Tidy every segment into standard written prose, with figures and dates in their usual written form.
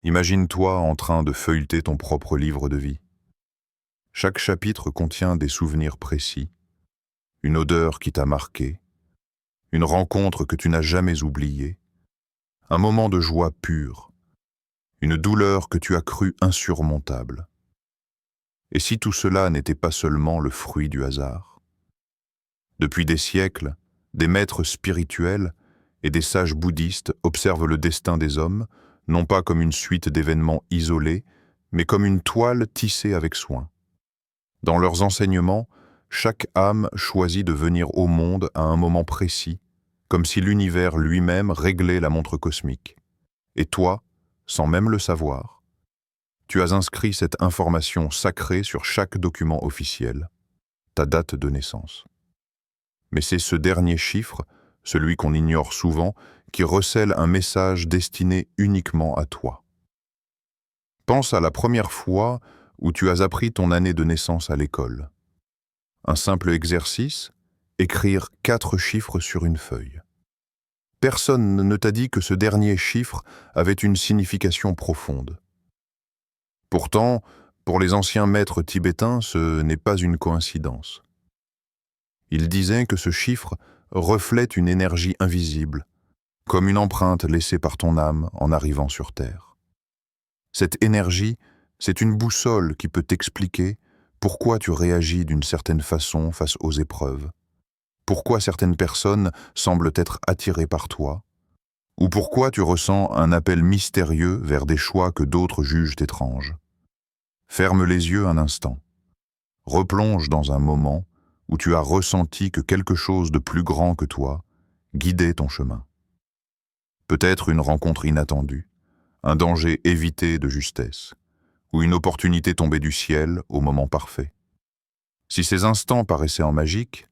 Imagine-toi en train de feuilleter ton propre livre de vie. Chaque chapitre contient des souvenirs précis, une odeur qui t'a marqué, une rencontre que tu n'as jamais oubliée, un moment de joie pure, une douleur que tu as cru insurmontable. Et si tout cela n'était pas seulement le fruit du hasard? Depuis des siècles, des maîtres spirituels et des sages bouddhistes observent le destin des hommes, non pas comme une suite d'événements isolés, mais comme une toile tissée avec soin. Dans leurs enseignements, chaque âme choisit de venir au monde à un moment précis, comme si l'univers lui-même réglait la montre cosmique. Et toi, sans même le savoir, tu as inscrit cette information sacrée sur chaque document officiel, ta date de naissance. Mais c'est ce dernier chiffre, celui qu'on ignore souvent, qui recèle un message destiné uniquement à toi. Pense à la première fois où tu as appris ton année de naissance à l'école. Un simple exercice, écrire 4 chiffres sur une feuille. Personne ne t'a dit que ce dernier chiffre avait une signification profonde. Pourtant, pour les anciens maîtres tibétains, ce n'est pas une coïncidence. Ils disaient que ce chiffre reflète une énergie invisible, comme une empreinte laissée par ton âme en arrivant sur Terre. Cette énergie, c'est une boussole qui peut t'expliquer pourquoi tu réagis d'une certaine façon face aux épreuves, pourquoi certaines personnes semblent être attirées par toi, ou pourquoi tu ressens un appel mystérieux vers des choix que d'autres jugent étranges. Ferme les yeux un instant. Replonge dans un moment où tu as ressenti que quelque chose de plus grand que toi guidait ton chemin. Peut-être une rencontre inattendue, un danger évité de justesse, ou une opportunité tombée du ciel au moment parfait. Si ces instants paraissaient en magique,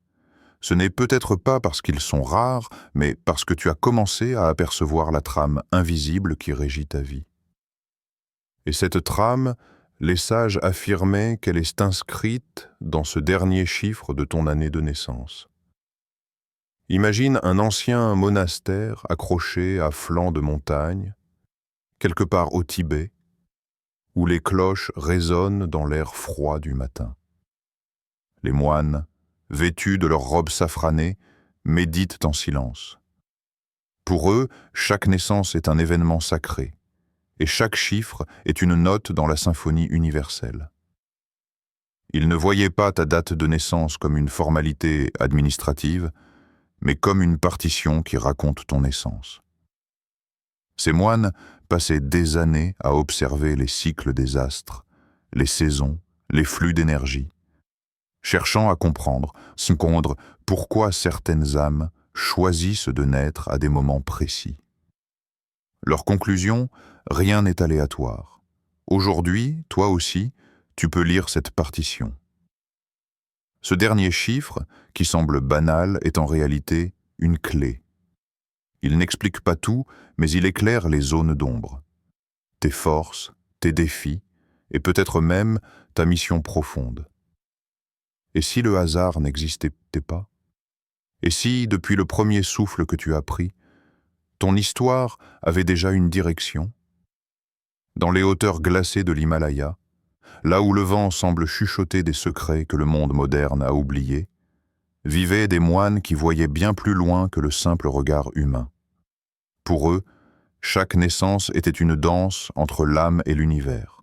ce n'est peut-être pas parce qu'ils sont rares, mais parce que tu as commencé à apercevoir la trame invisible qui régit ta vie. Et cette trame, les sages affirmaient qu'elle est inscrite dans ce dernier chiffre de ton année de naissance. Imagine un ancien monastère accroché à flanc de montagne, quelque part au Tibet, où les cloches résonnent dans l'air froid du matin. Les moines, vêtus de leurs robes safranées, méditent en silence. Pour eux, chaque naissance est un événement sacré, et chaque chiffre est une note dans la symphonie universelle. Ils ne voyaient pas ta date de naissance comme une formalité administrative, mais comme une partition qui raconte ton naissance. Ces moines passaient des années à observer les cycles des astres, les saisons, les flux d'énergie, cherchant à comprendre pourquoi certaines âmes choisissent de naître à des moments précis. Leur conclusion, rien n'est aléatoire. Aujourd'hui, toi aussi, tu peux lire cette partition. Ce dernier chiffre, qui semble banal, est en réalité une clé. Il n'explique pas tout, mais il éclaire les zones d'ombre. Tes forces, tes défis, et peut-être même ta mission profonde. Et si le hasard n'existait pas? Et si, depuis le premier souffle que tu as pris, ton histoire avait déjà une direction? Dans les hauteurs glacées de l'Himalaya, là où le vent semble chuchoter des secrets que le monde moderne a oubliés, vivaient des moines qui voyaient bien plus loin que le simple regard humain. Pour eux, chaque naissance était une danse entre l'âme et l'univers,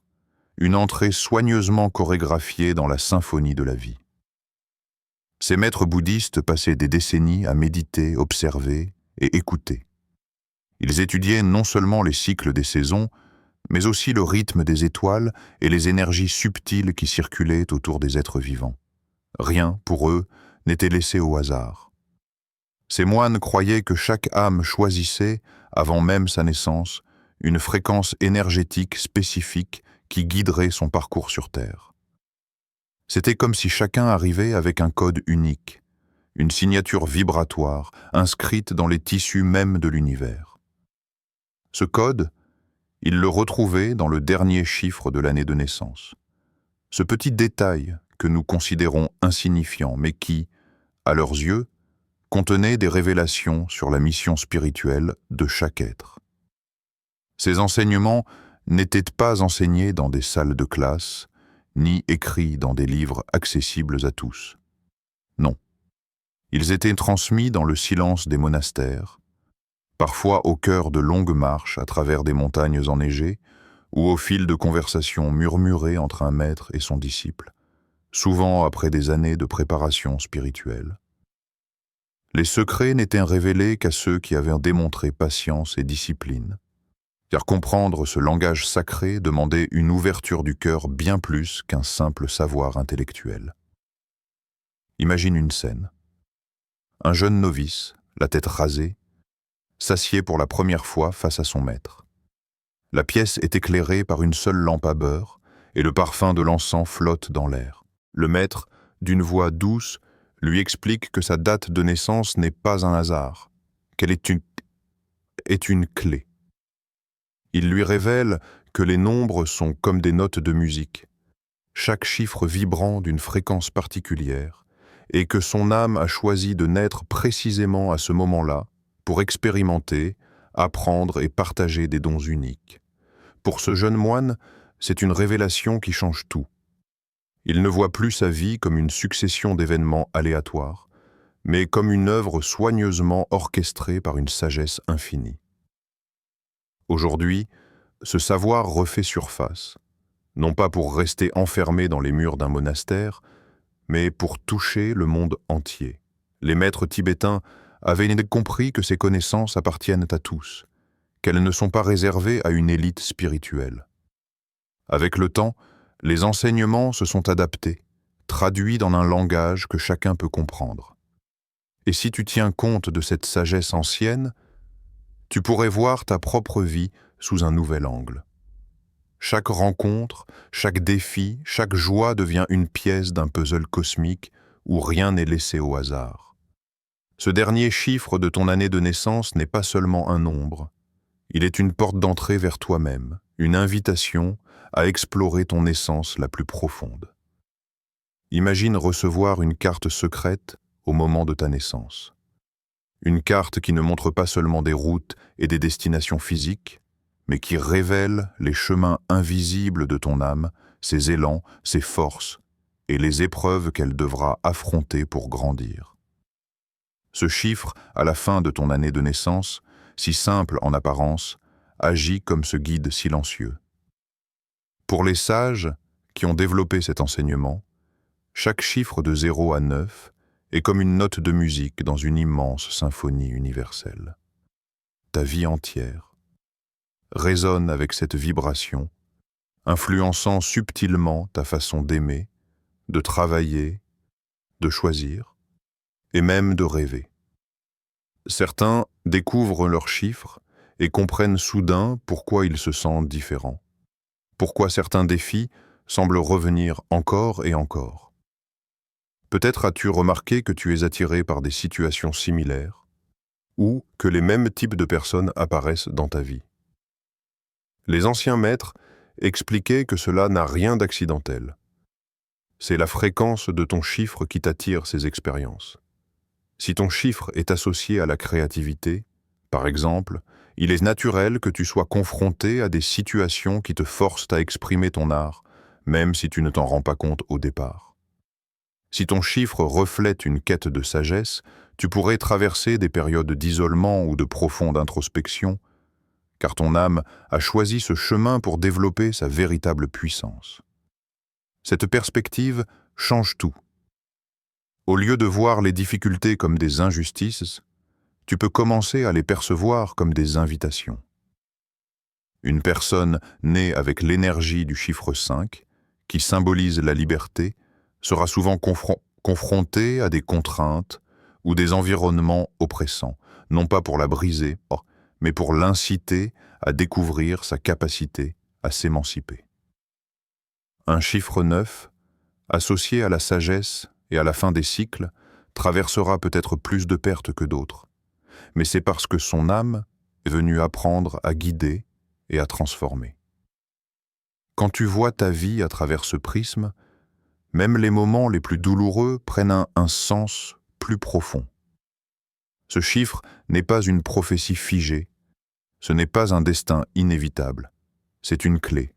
une entrée soigneusement chorégraphiée dans la symphonie de la vie. Ces maîtres bouddhistes passaient des décennies à méditer, observer et écouter. Ils étudiaient non seulement les cycles des saisons, mais aussi le rythme des étoiles et les énergies subtiles qui circulaient autour des êtres vivants. Rien, pour eux, n'était laissé au hasard. Ces moines croyaient que chaque âme choisissait, avant même sa naissance, une fréquence énergétique spécifique qui guiderait son parcours sur Terre. C'était comme si chacun arrivait avec un code unique, une signature vibratoire inscrite dans les tissus mêmes de l'univers. Ce code, ils le retrouvaient dans le dernier chiffre de l'année de naissance. Ce petit détail que nous considérons insignifiant, mais qui, à leurs yeux, contenait des révélations sur la mission spirituelle de chaque être. Ces enseignements n'étaient pas enseignés dans des salles de classe, ni écrits dans des livres accessibles à tous. Non. Ils étaient transmis dans le silence des monastères, parfois au cœur de longues marches à travers des montagnes enneigées, ou au fil de conversations murmurées entre un maître et son disciple, souvent après des années de préparation spirituelle. Les secrets n'étaient révélés qu'à ceux qui avaient démontré patience et discipline, car comprendre ce langage sacré demandait une ouverture du cœur bien plus qu'un simple savoir intellectuel. Imagine une scène. Un jeune novice, la tête rasée, s'assied pour la première fois face à son maître. La pièce est éclairée par une seule lampe à beurre et le parfum de l'encens flotte dans l'air. Le maître, d'une voix douce, lui explique que sa date de naissance n'est pas un hasard, qu'elle est une clé. Il lui révèle que les nombres sont comme des notes de musique, chaque chiffre vibrant d'une fréquence particulière, et que son âme a choisi de naître précisément à ce moment-là pour expérimenter, apprendre et partager des dons uniques. Pour ce jeune moine, c'est une révélation qui change tout. Il ne voit plus sa vie comme une succession d'événements aléatoires, mais comme une œuvre soigneusement orchestrée par une sagesse infinie. Aujourd'hui, ce savoir refait surface, non pas pour rester enfermé dans les murs d'un monastère, mais pour toucher le monde entier. Les maîtres tibétains avaient compris que ces connaissances appartiennent à tous, qu'elles ne sont pas réservées à une élite spirituelle. Avec le temps, les enseignements se sont adaptés, traduits dans un langage que chacun peut comprendre. Et si tu tiens compte de cette sagesse ancienne, tu pourrais voir ta propre vie sous un nouvel angle. Chaque rencontre, chaque défi, chaque joie devient une pièce d'un puzzle cosmique où rien n'est laissé au hasard. Ce dernier chiffre de ton année de naissance n'est pas seulement un nombre, il est une porte d'entrée vers toi-même, une invitation à explorer ton essence la plus profonde. Imagine recevoir une carte secrète au moment de ta naissance. Une carte qui ne montre pas seulement des routes et des destinations physiques, mais qui révèle les chemins invisibles de ton âme, ses élans, ses forces et les épreuves qu'elle devra affronter pour grandir. Ce chiffre, à la fin de ton année de naissance, si simple en apparence, agit comme ce guide silencieux. Pour les sages qui ont développé cet enseignement, chaque chiffre de 0 à 9 est comme une note de musique dans une immense symphonie universelle. Ta vie entière résonne avec cette vibration, influençant subtilement ta façon d'aimer, de travailler, de choisir et même de rêver. Certains découvrent leurs chiffres et comprennent soudain pourquoi ils se sentent différents, pourquoi certains défis semblent revenir encore et encore. Peut-être as-tu remarqué que tu es attiré par des situations similaires ou que les mêmes types de personnes apparaissent dans ta vie. Les anciens maîtres expliquaient que cela n'a rien d'accidentel. C'est la fréquence de ton chiffre qui t'attire ces expériences. Si ton chiffre est associé à la créativité, par exemple, il est naturel que tu sois confronté à des situations qui te forcent à exprimer ton art, même si tu ne t'en rends pas compte au départ. Si ton chiffre reflète une quête de sagesse, tu pourrais traverser des périodes d'isolement ou de profonde introspection, car ton âme a choisi ce chemin pour développer sa véritable puissance. Cette perspective change tout. Au lieu de voir les difficultés comme des injustices, tu peux commencer à les percevoir comme des invitations. Une personne née avec l'énergie du chiffre 5, qui symbolise la liberté, sera souvent confrontée à des contraintes ou des environnements oppressants, non pas pour la briser, mais pour l'inciter à découvrir sa capacité à s'émanciper. Un chiffre 9, associé à la sagesse et à la fin des cycles, traversera peut-être plus de pertes que d'autres, mais c'est parce que son âme est venue apprendre à guider et à transformer. Quand tu vois ta vie à travers ce prisme, même les moments les plus douloureux prennent un sens plus profond. Ce chiffre n'est pas une prophétie figée, ce n'est pas un destin inévitable, C'est une clé.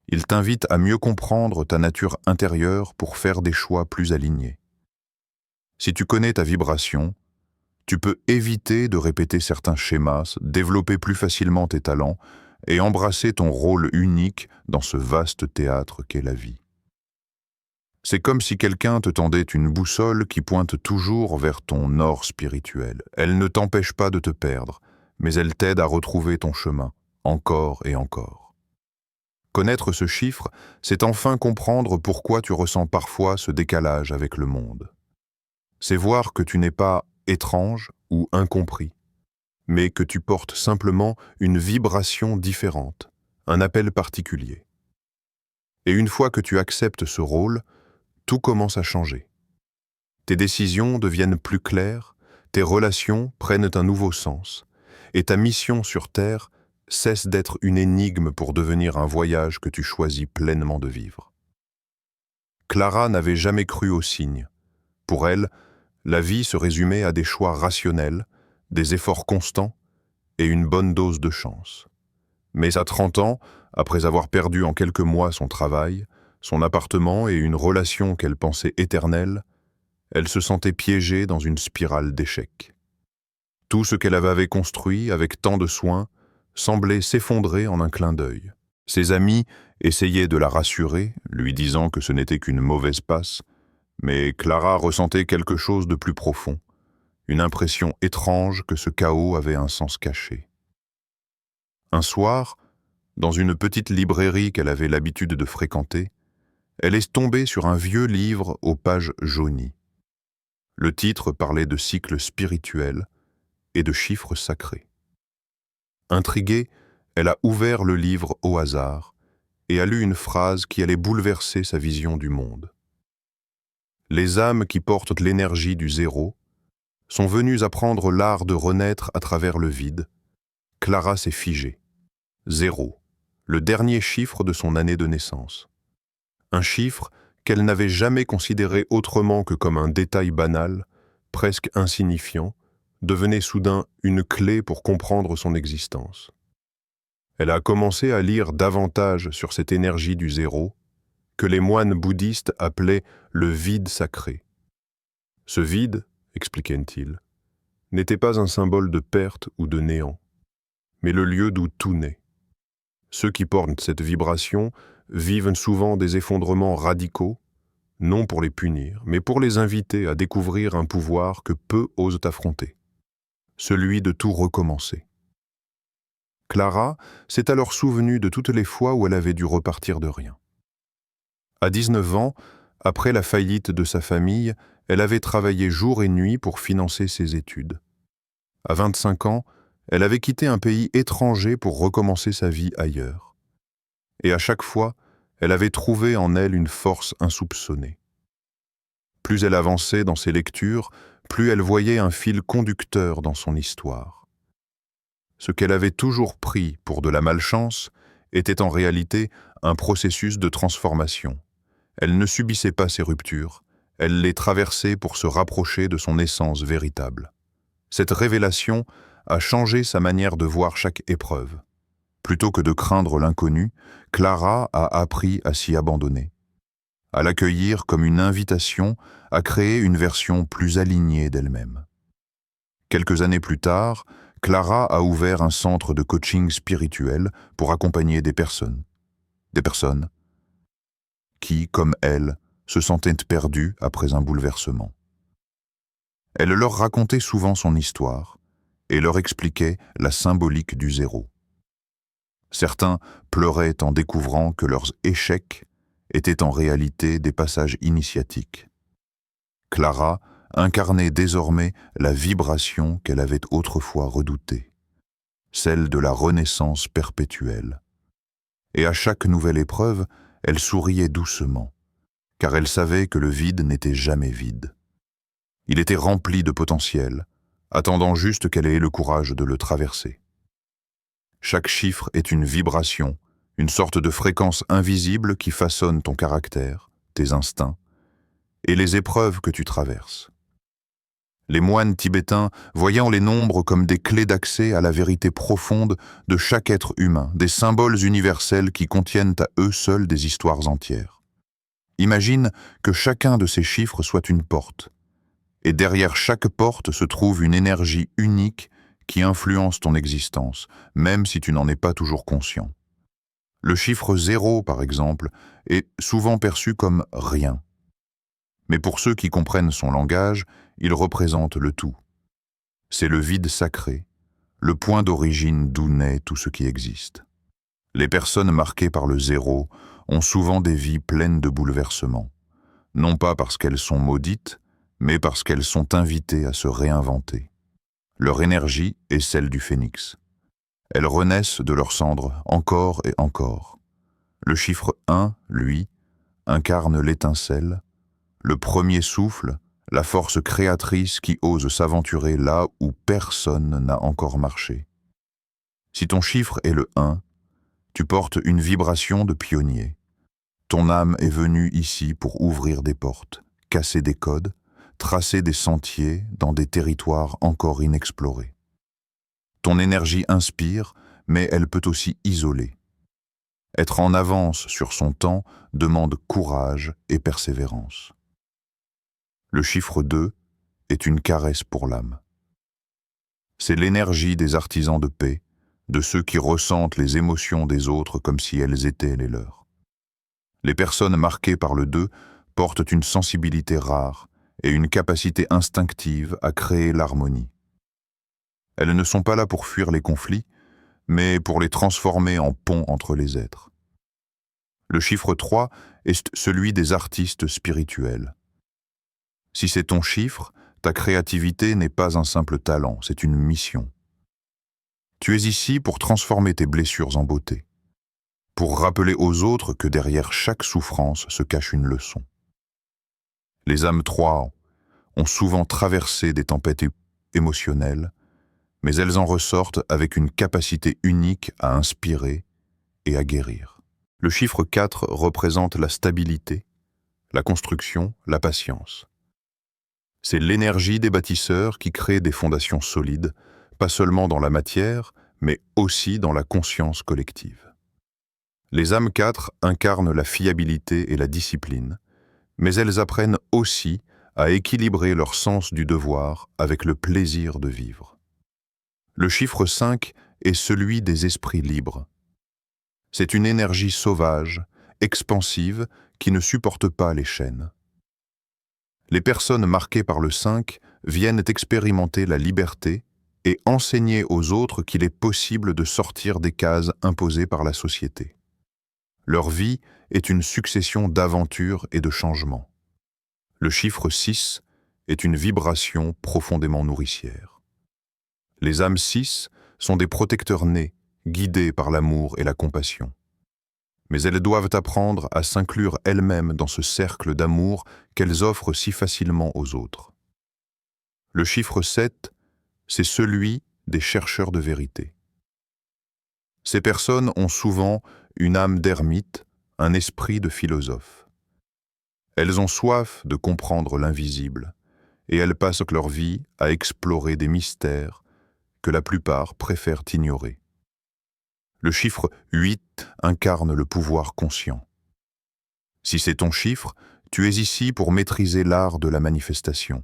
Il t'invite à mieux comprendre ta nature intérieure pour faire des choix plus alignés. Si tu connais ta vibration, tu peux éviter de répéter certains schémas, développer plus facilement tes talents et embrasser ton rôle unique dans ce vaste théâtre qu'est la vie. C'est comme si quelqu'un te tendait une boussole qui pointe toujours vers ton nord spirituel. Elle ne t'empêche pas de te perdre, mais elle t'aide à retrouver ton chemin, encore et encore. Connaître ce chiffre, c'est enfin comprendre pourquoi tu ressens parfois ce décalage avec le monde. C'est voir que tu n'es pas étrange ou incompris, mais que tu portes simplement une vibration différente, un appel particulier. Et une fois que tu acceptes ce rôle, tout commence à changer. Tes décisions deviennent plus claires, tes relations prennent un nouveau sens, et ta mission sur Terre cesse d'être une énigme pour devenir un voyage que tu choisis pleinement de vivre. Clara n'avait jamais cru aux signes. Pour elle, la vie se résumait à des choix rationnels, des efforts constants et une bonne dose de chance. Mais à 30 ans, après avoir perdu en quelques mois son travail, son appartement et une relation qu'elle pensait éternelle, elle se sentait piégée dans une spirale d'échecs. Tout ce qu'elle avait construit avec tant de soin semblait s'effondrer en un clin d'œil. Ses amis essayaient de la rassurer, lui disant que ce n'était qu'une mauvaise passe, mais Clara ressentait quelque chose de plus profond, une impression étrange que ce chaos avait un sens caché. Un soir, dans une petite librairie qu'elle avait l'habitude de fréquenter, elle est tombée sur un vieux livre aux pages jaunies. Le titre parlait de cycles spirituels et de chiffres sacrés. Intriguée, elle a ouvert le livre au hasard et a lu une phrase qui allait bouleverser sa vision du monde. Les âmes qui portent l'énergie du zéro sont venues apprendre l'art de renaître à travers le vide. Clara s'est figée. 0, le dernier chiffre de son année de naissance. Un chiffre qu'elle n'avait jamais considéré autrement que comme un détail banal, presque insignifiant, devenait soudain une clé pour comprendre son existence. Elle a commencé à lire davantage sur cette énergie du zéro, que les moines bouddhistes appelaient le vide sacré. Ce vide, expliquait-il, n'était pas un symbole de perte ou de néant, mais le lieu d'où tout naît. Ceux qui portent cette vibration vivent souvent des effondrements radicaux, non pour les punir, mais pour les inviter à découvrir un pouvoir que peu osent affronter, celui de tout recommencer. Clara s'est alors souvenue de toutes les fois où elle avait dû repartir de rien. À 19 ans, après la faillite de sa famille, elle avait travaillé jour et nuit pour financer ses études. À 25 ans, elle avait quitté un pays étranger pour recommencer sa vie ailleurs. Et à chaque fois, elle avait trouvé en elle une force insoupçonnée. Plus elle avançait dans ses lectures, plus elle voyait un fil conducteur dans son histoire. Ce qu'elle avait toujours pris pour de la malchance était en réalité un processus de transformation. Elle ne subissait pas ces ruptures, elle les traversait pour se rapprocher de son essence véritable. Cette révélation a changé sa manière de voir chaque épreuve. Plutôt que de craindre l'inconnu, Clara a appris à s'y abandonner, à l'accueillir comme une invitation à créer une version plus alignée d'elle-même. Quelques années plus tard, Clara a ouvert un centre de coaching spirituel pour accompagner des personnes qui, comme elle, se sentaient perdues après un bouleversement. Elle leur racontait souvent son histoire et leur expliquait la symbolique du zéro. Certains pleuraient en découvrant que leurs échecs étaient en réalité des passages initiatiques. Clara incarnait désormais la vibration qu'elle avait autrefois redoutée, celle de la renaissance perpétuelle. Et à chaque nouvelle épreuve, elle souriait doucement, car elle savait que le vide n'était jamais vide. Il était rempli de potentiel, attendant juste qu'elle ait le courage de le traverser. Chaque chiffre est une vibration, une sorte de fréquence invisible qui façonne ton caractère, tes instincts et les épreuves que tu traverses. Les moines tibétains voyant les nombres comme des clés d'accès à la vérité profonde de chaque être humain, des symboles universels qui contiennent à eux seuls des histoires entières. Imagine que chacun de ces chiffres soit une porte, et derrière chaque porte se trouve une énergie unique qui influence ton existence, même si tu n'en es pas toujours conscient. Le chiffre 0, par exemple, est souvent perçu comme rien. Mais pour ceux qui comprennent son langage, il représente le tout. C'est le vide sacré, le point d'origine d'où naît tout ce qui existe. Les personnes marquées par le 0 ont souvent des vies pleines de bouleversements, non pas parce qu'elles sont maudites, mais parce qu'elles sont invitées à se réinventer. Leur énergie est celle du phénix. Elles renaissent de leurs cendres encore et encore. Le chiffre 1, lui, incarne l'étincelle, le premier souffle, la force créatrice qui ose s'aventurer là où personne n'a encore marché. Si ton chiffre est le 1, tu portes une vibration de pionnier. Ton âme est venue ici pour ouvrir des portes, casser des codes, tracer des sentiers dans des territoires encore inexplorés. Ton énergie inspire, mais elle peut aussi isoler. Être en avance sur son temps demande courage et persévérance. Le chiffre 2 est une caresse pour l'âme. C'est l'énergie des artisans de paix, de ceux qui ressentent les émotions des autres comme si elles étaient les leurs. Les personnes marquées par le 2 portent une sensibilité rare et une capacité instinctive à créer l'harmonie. Elles ne sont pas là pour fuir les conflits, mais pour les transformer en pont entre les êtres. Le chiffre 3 est celui des artistes spirituels. Si c'est ton chiffre, ta créativité n'est pas un simple talent, c'est une mission. Tu es ici pour transformer tes blessures en beauté, pour rappeler aux autres que derrière chaque souffrance se cache une leçon. Les âmes 3 ont souvent traversé des tempêtes émotionnelles, mais elles en ressortent avec une capacité unique à inspirer et à guérir. Le chiffre 4 représente la stabilité, la construction, la patience. C'est l'énergie des bâtisseurs qui crée des fondations solides, pas seulement dans la matière, mais aussi dans la conscience collective. Les âmes 4 incarnent la fiabilité et la discipline, mais elles apprennent aussi à équilibrer leur sens du devoir avec le plaisir de vivre. Le chiffre 5 est celui des esprits libres. C'est une énergie sauvage, expansive, qui ne supporte pas les chaînes. Les personnes marquées par le 5 viennent expérimenter la liberté et enseigner aux autres qu'il est possible de sortir des cases imposées par la société. Leur vie est une succession d'aventures et de changements. Le chiffre 6 est une vibration profondément nourricière. Les âmes 6 sont des protecteurs nés, guidés par l'amour et la compassion. Mais elles doivent apprendre à s'inclure elles-mêmes dans ce cercle d'amour qu'elles offrent si facilement aux autres. Le chiffre 7, c'est celui des chercheurs de vérité. Ces personnes ont souvent une âme d'ermite, un esprit de philosophe. Elles ont soif de comprendre l'invisible, et elles passent leur vie à explorer des mystères que la plupart préfèrent ignorer. Le chiffre 8 incarne le pouvoir conscient. Si c'est ton chiffre, tu es ici pour maîtriser l'art de la manifestation.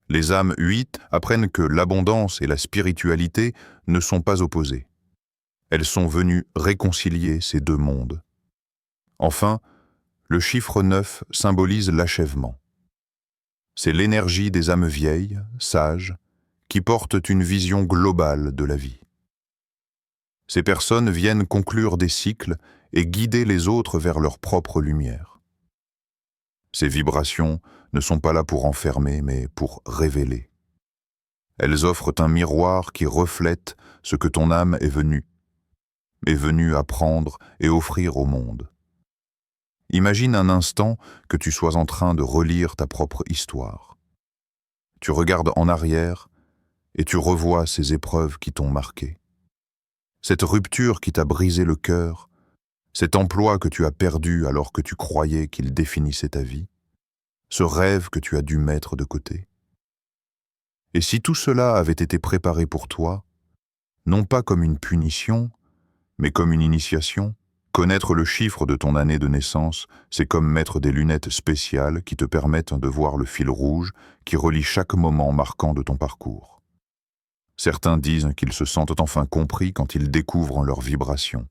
Les âmes 8 apprennent que l'abondance et la spiritualité ne sont pas opposées. Elles sont venues réconcilier ces deux mondes. Enfin, le chiffre 9 symbolise l'achèvement. C'est l'énergie des âmes vieilles, sages, qui portent une vision globale de la vie. Ces personnes viennent conclure des cycles et guider les autres vers leur propre lumière. Ces vibrations ne sont pas là pour enfermer, mais pour révéler. Elles offrent un miroir qui reflète ce que ton âme est venue apprendre et offrir au monde. Imagine un instant que tu sois en train de relire ta propre histoire. Tu regardes en arrière et tu revois ces épreuves qui t'ont marqué. Cette rupture qui t'a brisé le cœur, cet emploi que tu as perdu alors que tu croyais qu'il définissait ta vie, ce rêve que tu as dû mettre de côté. Et si tout cela avait été préparé pour toi, non pas comme une punition, mais comme une initiation, connaître le chiffre de ton année de naissance, c'est comme mettre des lunettes spéciales qui te permettent de voir le fil rouge qui relie chaque moment marquant de ton parcours. Certains disent qu'ils se sentent enfin compris quand ils découvrent leur vibration.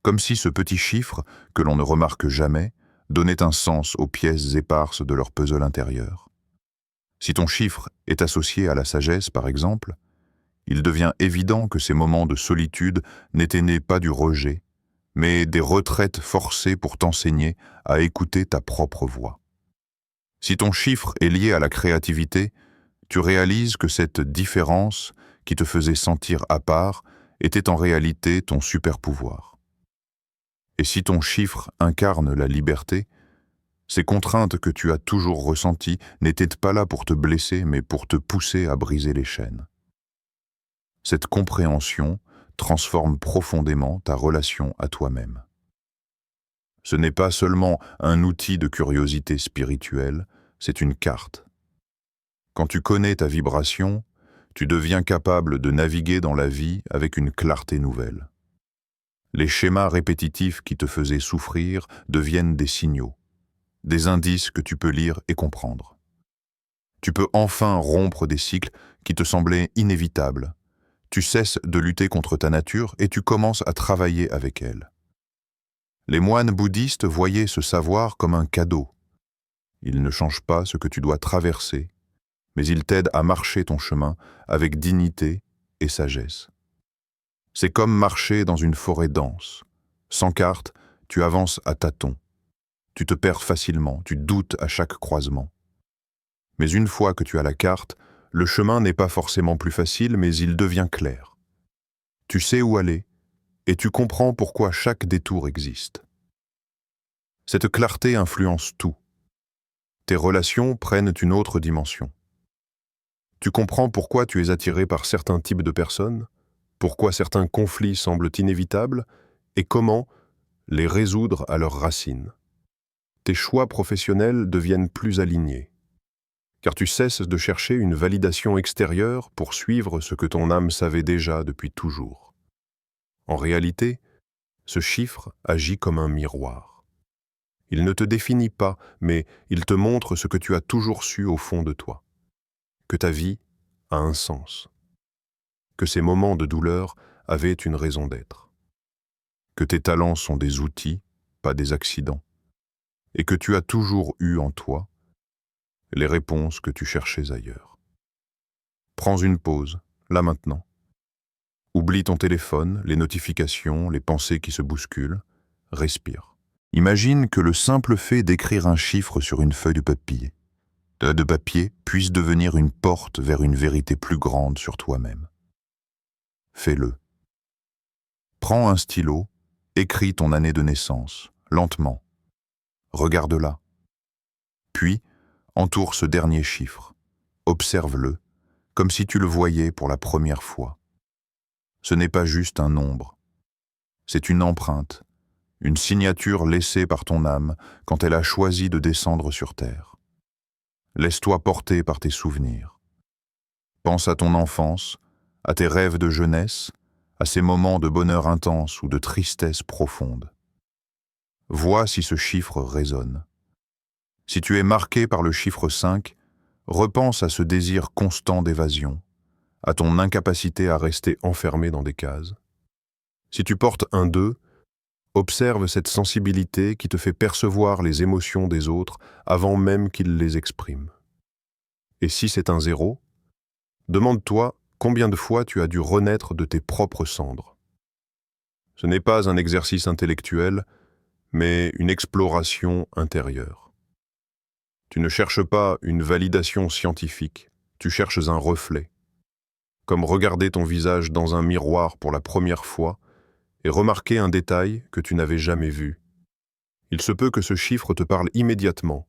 Comme si ce petit chiffre, que l'on ne remarque jamais, donnait un sens aux pièces éparses de leur puzzle intérieur. Si ton chiffre est associé à la sagesse, par exemple, il devient évident que ces moments de solitude n'étaient nés pas du rejet, mais des retraites forcées pour t'enseigner à écouter ta propre voix. Si ton chiffre est lié à la créativité, tu réalises que cette différence qui te faisait sentir à part était en réalité ton super-pouvoir. Et si ton chiffre incarne la liberté, ces contraintes que tu as toujours ressenties n'étaient pas là pour te blesser, mais pour te pousser à briser les chaînes. Cette compréhension transforme profondément ta relation à toi-même. Ce n'est pas seulement un outil de curiosité spirituelle, c'est une carte. Quand tu connais ta vibration, tu deviens capable de naviguer dans la vie avec une clarté nouvelle. Les schémas répétitifs qui te faisaient souffrir deviennent des signaux, des indices que tu peux lire et comprendre. Tu peux enfin rompre des cycles qui te semblaient inévitables. Tu cesses de lutter contre ta nature et tu commences à travailler avec elle. Les moines bouddhistes voyaient ce savoir comme un cadeau. Il ne change pas ce que tu dois traverser, mais il t'aide à marcher ton chemin avec dignité et sagesse. C'est comme marcher dans une forêt dense. Sans carte, tu avances à tâtons. Tu te perds facilement, tu doutes à chaque croisement. Mais une fois que tu as la carte, le chemin n'est pas forcément plus facile, mais il devient clair. Tu sais où aller, et tu comprends pourquoi chaque détour existe. Cette clarté influence tout. Tes relations prennent une autre dimension. Tu comprends pourquoi tu es attiré par certains types de personnes, pourquoi certains conflits semblent inévitables, et comment les résoudre à leurs racines. Tes choix professionnels deviennent plus alignés, car tu cesses de chercher une validation extérieure pour suivre ce que ton âme savait déjà depuis toujours. En réalité, ce chiffre agit comme un miroir. Il ne te définit pas, mais il te montre ce que tu as toujours su au fond de toi. Que ta vie a un sens. Que ces moments de douleur avaient une raison d'être. Que tes talents sont des outils, pas des accidents. Et que tu as toujours eu en toi les réponses que tu cherchais ailleurs. Prends une pause, là maintenant. Oublie ton téléphone, les notifications, les pensées qui se bousculent. Respire. Imagine que le simple fait d'écrire un chiffre sur une feuille de papier puisse devenir une porte vers une vérité plus grande sur toi-même. Fais-le. Prends un stylo, écris ton année de naissance, lentement. Regarde-la. Puis, entoure ce dernier chiffre. Observe-le, comme si tu le voyais pour la première fois. Ce n'est pas juste un nombre. C'est une empreinte, une signature laissée par ton âme quand elle a choisi de descendre sur terre. Laisse-toi porter par tes souvenirs. Pense à ton enfance, à tes rêves de jeunesse, à ces moments de bonheur intense ou de tristesse profonde. Vois si ce chiffre résonne. Si tu es marqué par le chiffre 5, repense à ce désir constant d'évasion, à ton incapacité à rester enfermé dans des cases. Si tu portes un 2, observe cette sensibilité qui te fait percevoir les émotions des autres avant même qu'ils les expriment. Et si c'est un 0, demande-toi combien de fois tu as dû renaître de tes propres cendres. Ce n'est pas un exercice intellectuel, mais une exploration intérieure. Tu ne cherches pas une validation scientifique, tu cherches un reflet. Comme regarder ton visage dans un miroir pour la première fois et remarquer un détail que tu n'avais jamais vu. Il se peut que ce chiffre te parle immédiatement,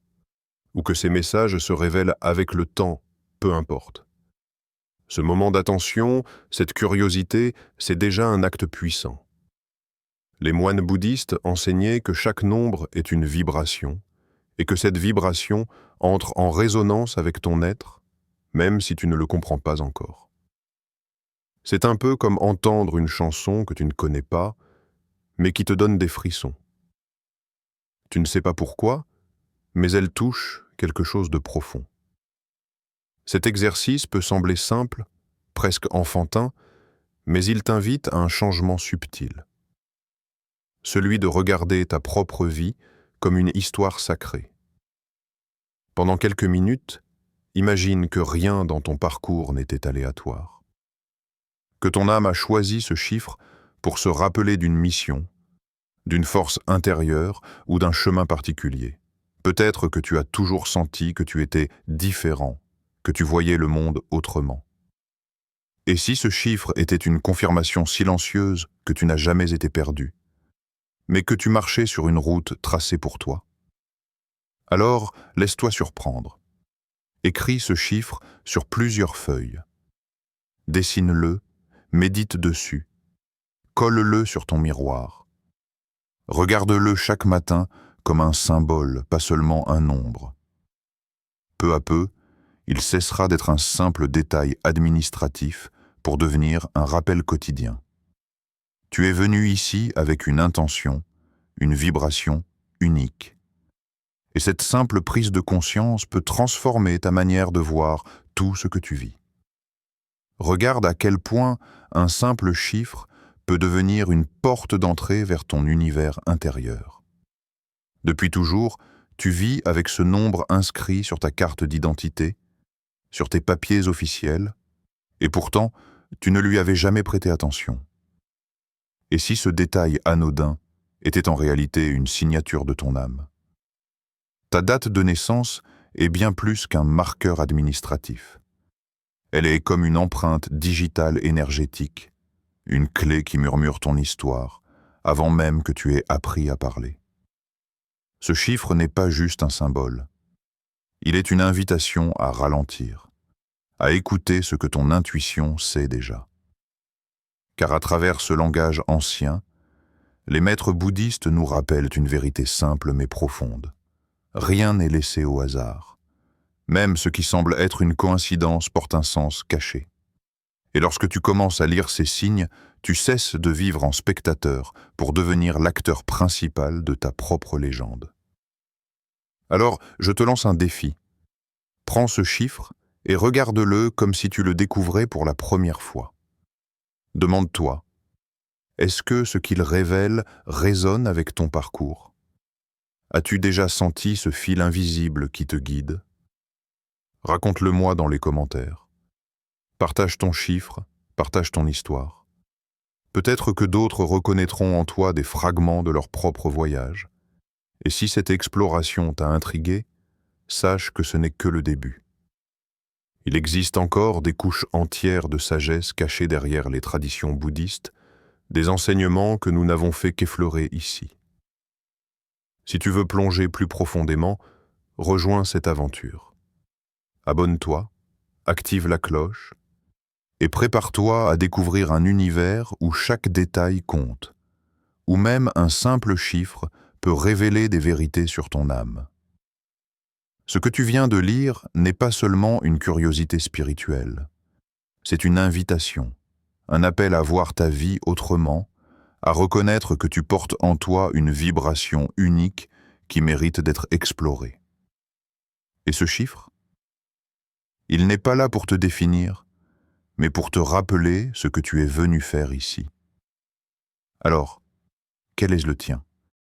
ou que ces messages se révèlent avec le temps, peu importe. Ce moment d'attention, cette curiosité, c'est déjà un acte puissant. Les moines bouddhistes enseignaient que chaque nombre est une vibration, et que cette vibration entre en résonance avec ton être, même si tu ne le comprends pas encore. C'est un peu comme entendre une chanson que tu ne connais pas, mais qui te donne des frissons. Tu ne sais pas pourquoi, mais elle touche quelque chose de profond. Cet exercice peut sembler simple, presque enfantin, mais il t'invite à un changement subtil. Celui de regarder ta propre vie comme une histoire sacrée. Pendant quelques minutes, imagine que rien dans ton parcours n'était aléatoire. Que ton âme a choisi ce chiffre pour se rappeler d'une mission, d'une force intérieure ou d'un chemin particulier. Peut-être que tu as toujours senti que tu étais différent, que tu voyais le monde autrement. Et si ce chiffre était une confirmation silencieuse que tu n'as jamais été perdu, mais que tu marchais sur une route tracée pour toi? Alors, laisse-toi surprendre. Écris ce chiffre sur plusieurs feuilles. Dessine-le, médite dessus, colle-le sur ton miroir. Regarde-le chaque matin comme un symbole, pas seulement un nombre. Peu à peu, il cessera d'être un simple détail administratif pour devenir un rappel quotidien. Tu es venu ici avec une intention, une vibration unique. Et cette simple prise de conscience peut transformer ta manière de voir tout ce que tu vis. Regarde à quel point un simple chiffre peut devenir une porte d'entrée vers ton univers intérieur. Depuis toujours, tu vis avec ce nombre inscrit sur ta carte d'identité, sur tes papiers officiels, et pourtant, tu ne lui avais jamais prêté attention. Et si ce détail anodin était en réalité une signature de ton âme? Ta date de naissance est bien plus qu'un marqueur administratif. Elle est comme une empreinte digitale énergétique, une clé qui murmure ton histoire, avant même que tu aies appris à parler. Ce chiffre n'est pas juste un symbole. Il est une invitation à ralentir, à écouter ce que ton intuition sait déjà. Car à travers ce langage ancien, les maîtres bouddhistes nous rappellent une vérité simple mais profonde. Rien n'est laissé au hasard. Même ce qui semble être une coïncidence porte un sens caché. Et lorsque tu commences à lire ces signes, tu cesses de vivre en spectateur pour devenir l'acteur principal de ta propre légende. Alors, je te lance un défi. Prends ce chiffre et regarde-le comme si tu le découvrais pour la première fois. Demande-toi, est-ce que ce qu'il révèle résonne avec ton parcours? As-tu déjà senti ce fil invisible qui te guide? Raconte-le-moi dans les commentaires. Partage ton chiffre, partage ton histoire. Peut-être que d'autres reconnaîtront en toi des fragments de leur propre voyage. Et si cette exploration t'a intrigué, sache que ce n'est que le début. Il existe encore des couches entières de sagesse cachées derrière les traditions bouddhistes, des enseignements que nous n'avons fait qu'effleurer ici. Si tu veux plonger plus profondément, rejoins cette aventure. Abonne-toi, active la cloche, et prépare-toi à découvrir un univers où chaque détail compte, où même un simple chiffre peut révéler des vérités sur ton âme. Ce que tu viens de lire n'est pas seulement une curiosité spirituelle, c'est une invitation, un appel à voir ta vie autrement, à reconnaître que tu portes en toi une vibration unique qui mérite d'être explorée. Et ce chiffre? Il n'est pas là pour te définir, mais pour te rappeler ce que tu es venu faire ici. Alors, quel est le tien?